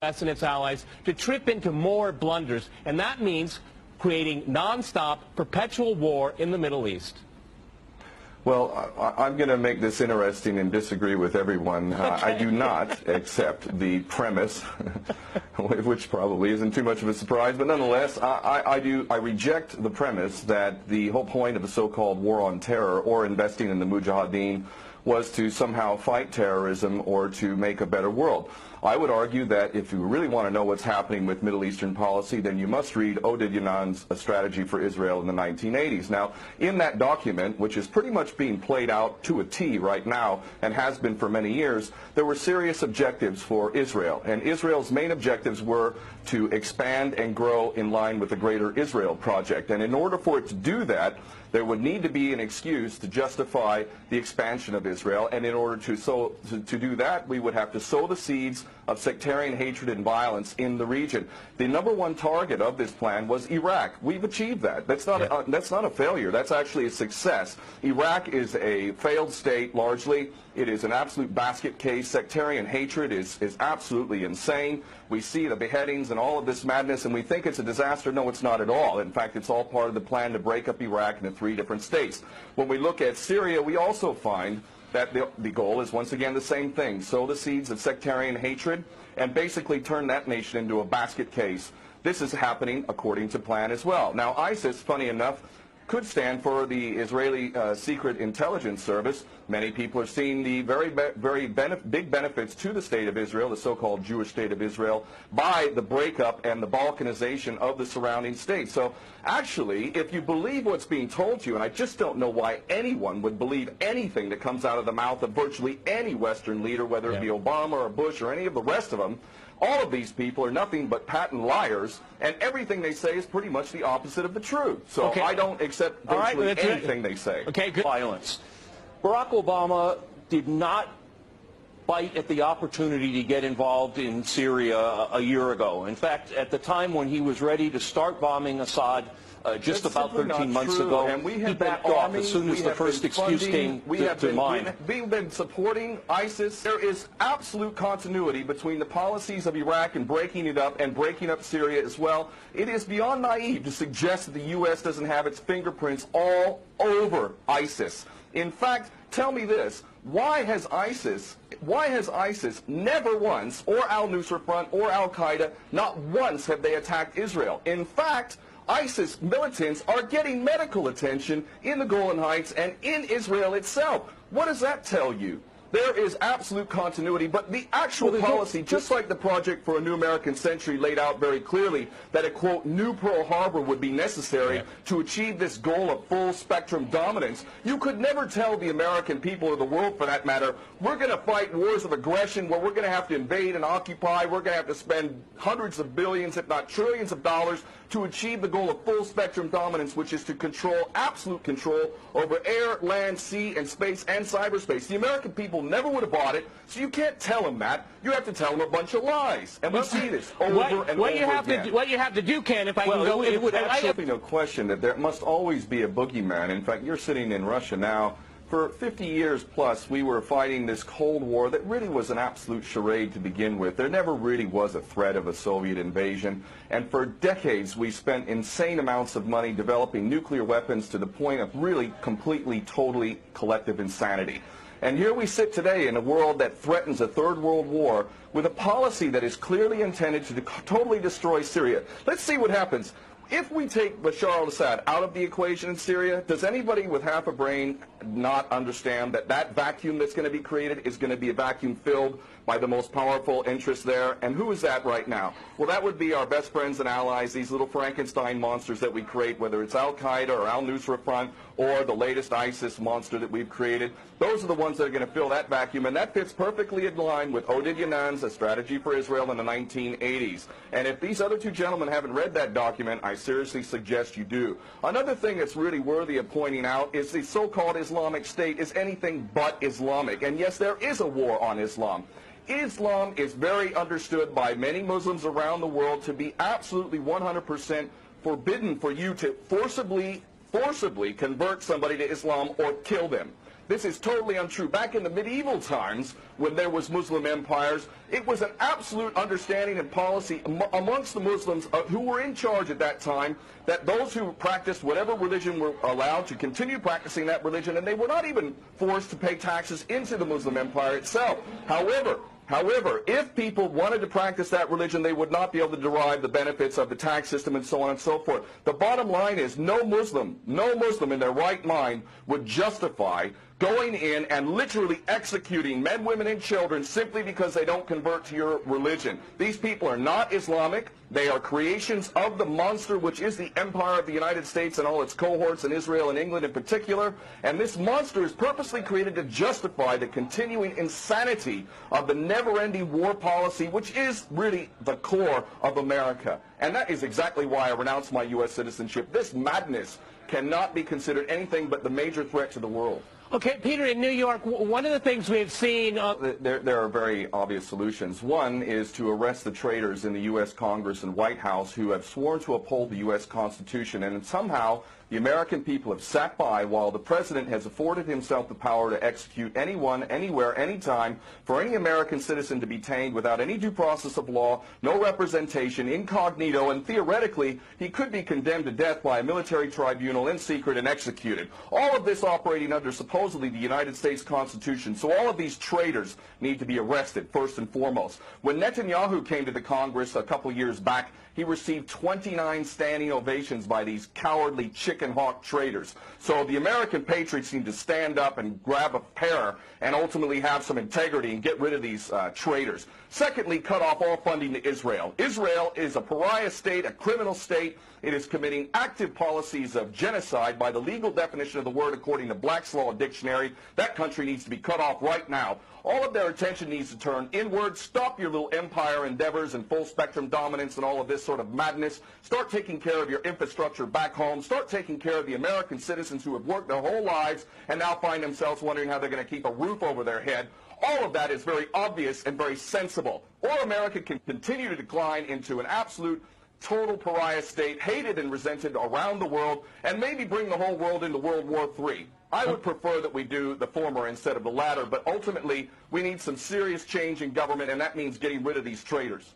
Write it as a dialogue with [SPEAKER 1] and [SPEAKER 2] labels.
[SPEAKER 1] and its allies to trip into more blunders, and that means creating nonstop, perpetual war in the Middle East.
[SPEAKER 2] Well, I'm going to make this interesting and disagree with everyone. I do not accept the premise, which probably isn't too much of a surprise, but nonetheless, I reject the premise that the whole point of the so-called war on terror or investing in the Mujahideen was to somehow fight terrorism or to make a better world. I would argue that if you really want to know what's happening with Middle Eastern policy, then you must read Oded Yanan's A Strategy for Israel in the 1980s. Now, in that document, which is pretty much being played out to a T right now and has been for many years, there were serious objectives for Israel. And Israel's main objectives were to expand and grow in line with the Greater Israel Project. And in order for it to do that, there would need to be an excuse to justify the expansion of Israel, and in order to do that, we would have to sow the seeds of sectarian hatred and violence in the region. The #1 target of this plan was Iraq. We've achieved that. That's not a failure. That's actually a success. Iraq is a failed state largely. It is an absolute basket case. Sectarian hatred is absolutely insane. We see the beheadings and all of this madness, and we think it's a disaster. No, it's not at all. In fact, it's all part of the plan to break up Iraq into 3 different states. When we look at Syria, we also find that the goal is once again the same thing: sow the seeds of sectarian hatred and basically turn that nation into a basket case. This is happening according to plan as well. Now, ISIS, funny enough, could stand for the Israeli Secret Intelligence Service. Many people are seeing the very big benefits to the state of Israel, the so-called Jewish state of Israel, by the breakup and the balkanization of the surrounding states. So actually, if you believe what's being told to you, and I just don't know why anyone would believe anything that comes out of the mouth of virtually any Western leader, whether it be Obama or Bush or any of the rest of them, all of these people are nothing but patent liars, and everything they say is pretty much the opposite of the truth. So I don't accept virtually anything they say.
[SPEAKER 3] Okay, good. Violence. Barack Obama did not bite at the opportunity to get involved in Syria a year ago. In fact, at the time when he was ready to start bombing Assad, just about 13 months ago,
[SPEAKER 2] and we
[SPEAKER 3] he backed off as soon as the first excuse came to mind.
[SPEAKER 2] We've been supporting ISIS. There is absolute continuity between the policies of Iraq and breaking it up and breaking up Syria as well. It is beyond naive to suggest that the U.S. doesn't have its fingerprints all over ISIS. In fact, tell me this: why has ISIS never once, or al-Nusra Front or al-Qaeda, not once have they attacked Israel? In fact, ISIS militants are getting medical attention in the Golan Heights and in Israel itself. What does that tell you? There is absolute continuity, but the actual policy, just like the Project for a New American Century laid out very clearly, that a, quote, new Pearl Harbor would be necessary to achieve this goal of full spectrum dominance, you could never tell the American people, or the world for that matter, we're going to fight wars of aggression where we're going to have to invade and occupy, we're going to have to spend hundreds of billions, if not trillions of dollars to achieve the goal of full spectrum dominance, which is to control, absolute control over air, land, sea, and space, and cyberspace. The American people never would have bought it, so you can't tell them that. You have to tell them a bunch of lies. And we see this over and over again.
[SPEAKER 1] What you have to do, Ken, if I can go...
[SPEAKER 2] It would absolutely no question that there must always be a boogeyman. In fact, you're sitting in Russia now. For 50 years plus, we were fighting this Cold War that really was an absolute charade to begin with. There never really was a threat of a Soviet invasion. And for decades, we spent insane amounts of money developing nuclear weapons to the point of really completely, totally collective insanity. And here we sit today in a world that threatens a third world war with a policy that is clearly intended to totally destroy Syria. Let's see what happens. If we take Bashar al-Assad out of the equation in Syria, does anybody with half a brain not understand that that vacuum that's going to be created is going to be a vacuum filled by the most powerful interests there? And who is that right now? Well, that would be our best friends and allies, these little Frankenstein monsters that we create, whether it's al-Qaeda or al-Nusra Front or the latest ISIS monster that we've created. Those are the ones that are going to fill that vacuum, and that fits perfectly in line with Oded Yanan's A Strategy for Israel in the 1980s. And if these other two gentlemen haven't read that document, I seriously suggest you do. Another thing that's really worthy of pointing out is the so-called Islamic State is anything but Islamic. And yes, there is a war on Islam. Islam is very understood by many Muslims around the world to be absolutely 100% forbidden for you to forcibly convert somebody to Islam or kill them. This is totally untrue. Back in the medieval times, when there was Muslim empires, it was an absolute understanding and policy amongst the Muslims who were in charge at that time that those who practiced whatever religion were allowed to continue practicing that religion, and they were not even forced to pay taxes into the Muslim empire itself. However, if people wanted to practice that religion, they would not be able to derive the benefits of the tax system and so on and so forth. The bottom line is no Muslim in their right mind would justify going in and literally executing men, women, and children simply because they don't convert to your religion. These people are not Islamic. They are creations of the monster, which is the empire of the United States and all its cohorts in Israel and England in particular. And this monster is purposely created to justify the continuing insanity of the never-ending war policy, which is really the core of America. And that is exactly why I renounce my U.S. citizenship. This madness cannot be considered anything but the major threat to the world.
[SPEAKER 1] Okay, Peter, in New York, one of the things we've seen...
[SPEAKER 2] There are very obvious solutions. One is to arrest the traitors in the U.S. Congress and White House who have sworn to uphold the U.S. Constitution, and somehow the American people have sat by while the President has afforded himself the power to execute anyone, anywhere, anytime, for any American citizen to be detained without any due process of law, no representation, incognito, and theoretically he could be condemned to death by a military tribunal in secret and executed. All of this operating under supposedly the United States Constitution. So all of these traitors need to be arrested, first and foremost. When Netanyahu came to the Congress a couple years back, he received 29 standing ovations by these cowardly chicken hawk traitors. So the American patriots need to stand up and grab a pair and ultimately have some integrity and get rid of these traitors. Secondly, cut off all funding to Israel. Israel is a pariah state, a criminal state. It is committing active policies of genocide by the legal definition of the word according to Black's Law Dictionary. That country needs to be cut off right now. All of their attention needs to turn inward. Stop your little empire endeavors and full spectrum dominance and all of this sort of madness. Start taking care of your infrastructure back home. Start taking care of the American citizens who have worked their whole lives and now find themselves wondering how they're going to keep a roof over their head. All of that is very obvious and very sensible. Or America can continue to decline into an absolute total pariah state, hated and resented around the world, and maybe bring the whole world into World War III. I would prefer that we do the former instead of the latter, but ultimately we need some serious change in government, and that means getting rid of these traitors.